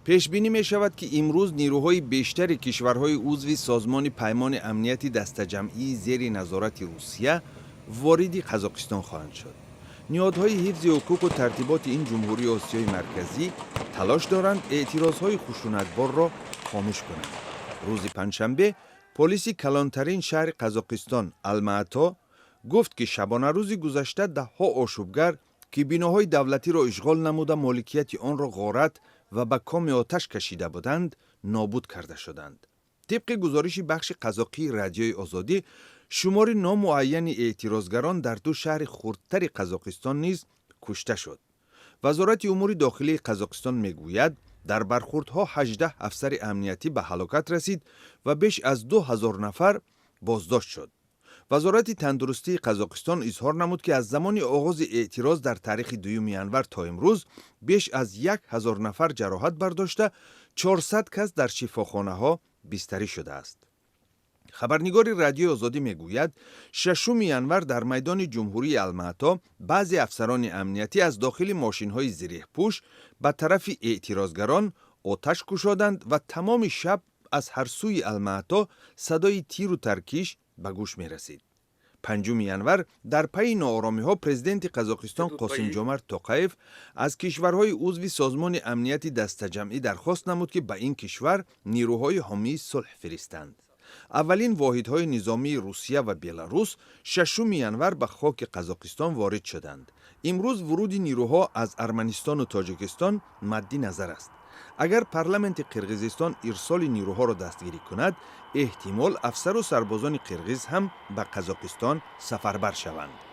پیشبینی می شود که امروز نیروهای بیشتر کشورهای عضو سازمان پیمان امنیتی دسته‌جمعی زیر نظارت روسیه وارد قزاقستان خواهند شد. نهادهای حفظ حقوق و ترتیبات این جمهوری آسیای مرکزی تلاش دارند اعتراضهای خشونتبار را خاموش کنند. روز پنجشنبه پلیس کلانترین شهر قزاقستان الماتا گفت که شبانه روز گذشته ده‌ها آشوبگر که بناهای دولتی را اشغال نموده مالکیت آن را غارت و به کام آتش کشیده بودند نابود کرده شدند. طبق گزارش بخش قزاقی رادیوی آزادی، شمار نامعین اعتراضگران در دو شهر خردتر قزاقستان نیز کشته شد. وزارت امور داخلی قزاقستان میگوید در برخوردها 18 افسر امنیتی به هلاکت رسید و بیش از 2000 نفر بازداشت شد. وزارت تندرستی قزاقستان اظهار نمود که از زمان آغاز اعتراض در تاریخ 2 ینور تا امروز بیش از 1000 نفر جراحت برداشته، 400 کس در شفاخانه ها بستری شده است. خبرنگار رادیو آزادی میگوید 6 ینور در میدان جمهوری الماتا بعضی افسران امنیتی از داخل ماشین‌های زره پوش به طرف اعتراضگران آتش گشادند و تمام شب از هر سوی الماتا صدای تیر و ترکیش به گوش می رسید. 5 ینور در پی ناآرامی‌ها پرزیدنت قزاقستان قاسم جمرت توقایف از کشورهای عضو سازمان امنیتی دسته‌جمعی درخواست نمود که به این کشور نیروهای حامی صلح فرستند. اولین واحدهای نظامی روسیه و بلاروس 6 ینور به خاک قزاقستان وارد شدند. امروز ورود نیروها از ارمنستان و تاجیکستان مد نظر است. اگر پارلمانت قرقیزستان ارسال نیروها را دستگیری کند، احتمال افسر و سربازان قرقیز هم به قزاقستان سفربر شوند.